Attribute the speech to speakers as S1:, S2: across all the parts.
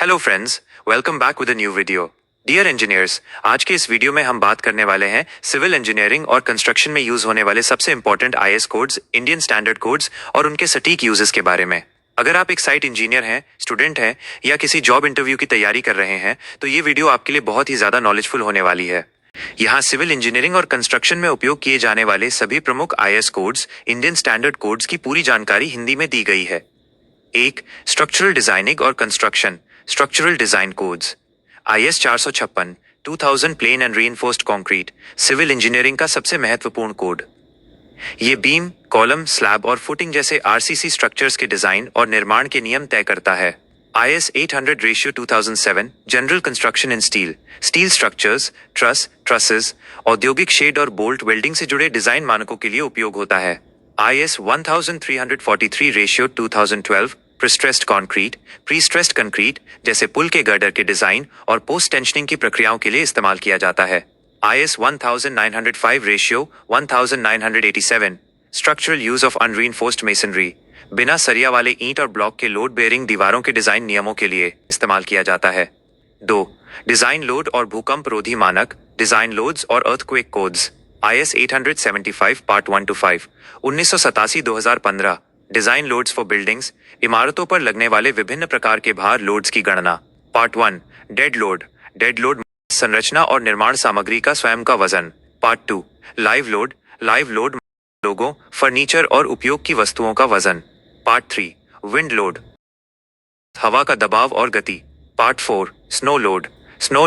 S1: Hello friends, welcome back with a new video. Dear engineers, आज के इस video में हम बात करने वाले हैं सिविल इंजीनियरिंग और कंस्ट्रक्शन में यूज होने वाले सबसे important IS codes, Indian standard codes और उनके सटीक यूजेस के बारे में। अगर आप एक साइट इंजीनियर हैं, स्टूडेंट हैं या किसी जॉब इंटरव्यू की तैयारी कर रहे हैं तो ये वीडियो आपके लिए बहुत ही ज्यादा नॉलेजफुल होने वाली है। यहाँ सिविल इंजीनियरिंग और कंस्ट्रक्शन में उपयोग किए जाने वाले सभी प्रमुख IS codes, Indian standard codes की पूरी जानकारी हिंदी में दी गई है। एक, स्ट्रक्चरल डिजाइनिंग और construction, structural design codes. IS 456 2000 plain and reinforced concrete, civil engineering का सबसे महत्वपूर्ण कोड। ये बीम, कॉलम, स्लैब और फुटिंग जैसे आरसीसी स्ट्रक्चर्स के डिजाइन और निर्माण के नियम तय करता है। IS 800/2007 general construction in steel, steel structures, trusses, औद्योगिक शेड और बोल्ट वेल्डिंग से जुड़े डिजाइन मानकों के लिए उपयोग होता है। IS 1343/2012 prestressed concrete, prestressed concrete जैसे पुल के गर्डर के डिजाइन और पोस्ट टेंशनिंग की प्रक्रियाओं के लिए इस्तेमाल किया जाता है। IS 1905/1987 structural use of unreinforced masonry, बिना सरिया वाले ईंट और ब्लॉक के लोड बेयरिंग दीवारों के डिजाइन नियमों के लिए इस्तेमाल किया जाता है। 2. डिजाइन लोड और भूकंप रोधी मानक, डिजाइन लोड्स और earthquake codes. IS 875 part 1 to 5 1987-2015 design loads for buildings, इमारतों पर लगने वाले विभिन्न प्रकार के भार लोड्स की गणना। पार्ट 1, डेड लोड संरचना और निर्माण सामग्री का स्वयं का वजन। पार्ट 2, लाइव लोड लोगों, फर्नीचर और उपयोग की वस्तुओं का वजन। पार्ट 3, विंड लोड हवा का दबाव और गति। पार्ट 4, स्नो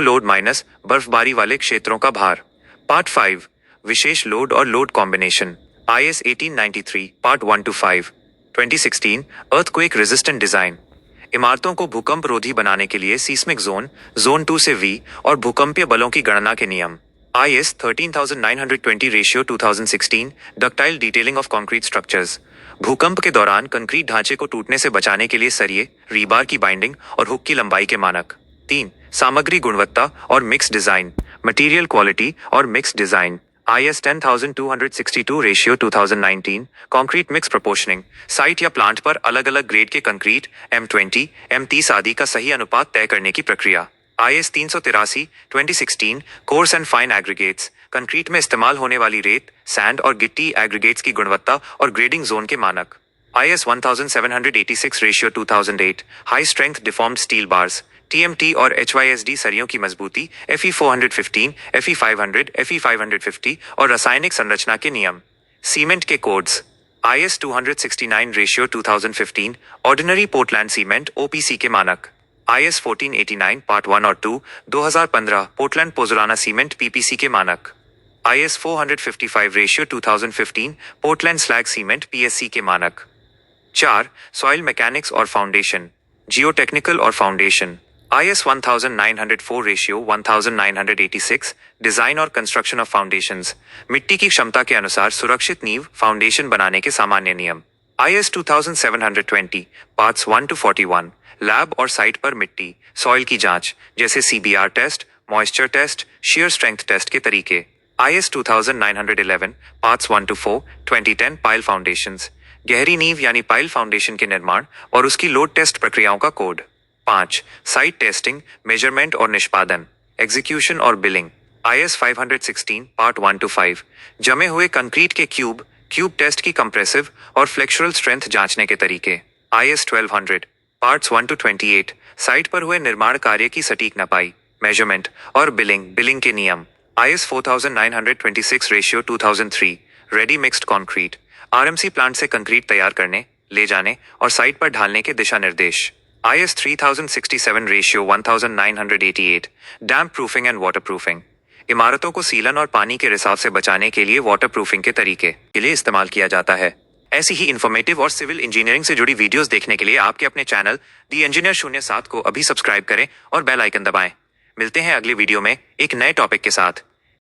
S1: लोड माइनस बर्फबारी वाले क्षेत्रों का भार। पार्ट 5, विशेष लोड और load combination. IS 1893 part 1 to 5 2016 earthquake resistant design, इमारतों को भूकंप रोधी बनाने के लिए सीस्मिक जोन 2 से V और भूकंपीय बलों की गणना के नियम। IS 13920/2016 ductile detailing of concrete structures, भूकंप के दौरान कंक्रीट ढांचे को टूटने से बचाने के लिए सरिये, रीबार की बाइंडिंग और हुक की लंबाई के मानक। 3. सामग्री गुणवत्ता और मिक्स डिजाइन, मटेरियल क्वालिटी और mix design. IS 10262/2019 concrete mix proportioning, site या प्लांट पर अलग अलग ग्रेड के कंक्रीट M20, M30 आदि का सही अनुपात तय करने की प्रक्रिया। IS 383/2016 coarse and fine aggregates, concrete में इस्तेमाल होने वाली रेत, सैंड और गिट्टी एग्रीगेट्स की गुणवत्ता और ग्रेडिंग जोन के मानक। IS 1786/2008 high strength deformed steel bars, TMT और HYSD सरियों की मजबूती, FE 415, FE 500, FE 550 और रासायनिक संरचना के नियम। सीमेंट के codes. IS 269/2015 ordinary Portland cement OPC के मानक। आईएस 1489 पार्ट 1 और 2 2015 पोर्टलैंड पोज़ोलाना सीमेंट PPC के मानक। IS 455/2015 Portland slag cement PSC के मानक। 4. सॉइल मैकेनिक्स और फाउंडेशन, जियोटेक्निकल और फाउंडेशन। आईएस 1904/1986 डिजाइन और कंस्ट्रक्शन ऑफ फाउंडेशंस, मिट्टी की क्षमता के अनुसार सुरक्षित नींव फाउंडेशन बनाने के सामान्य नियम। आईएस 2720 पार्ट्स 1 to 41 लैब और साइट पर मिट्टी, सॉइल की जांच जैसे CBR test, moisture test, shear strength test के तरीके। IS 2911 parts 1 to 4 2010 pile foundations, गहरी नींव यानी पाइल फाउंडेशन के निर्माण और उसकी लोड टेस्ट प्रक्रियाओं का कोड। 5. साइट टेस्टिंग, मेजरमेंट और निष्पादन, एग्जीक्यूशन और बिलिंग। आईएस 516 पार्ट 1 to 5 जमे हुए कंक्रीट के क्यूब टेस्ट की कंप्रेसिव और फ्लेक्सुरल स्ट्रेंथ जांचने के तरीके। आईएस 1200 पार्ट्स 1 to 28 साइट पर हुए निर्माण कार्य की सटीक नपाई, मेजरमेंट और बिलिंग के नियम। IS 4926/2003 ready mixed concrete, RMC plant से कंक्रीट तैयार करने, ले जाने और साइट पर ढालने के दिशा निर्देश। IS 3067/1988 damp proofing and water proofing, इमारतों को सीलन और पानी के रिसाव से बचाने के लिए वाटर प्रूफिंग के तरीके के लिए इस्तेमाल किया जाता है। ऐसी ही इन्फॉर्मेटिव और सिविल इंजीनियरिंग से जुड़ी वीडियोस देखने के लिए आपके अपने चैनल दी इंजीनियर 07 को अभी सब्सक्राइब करें और बेल आइकन दबाएं। मिलते हैं अगले वीडियो में एक नए टॉपिक के साथ।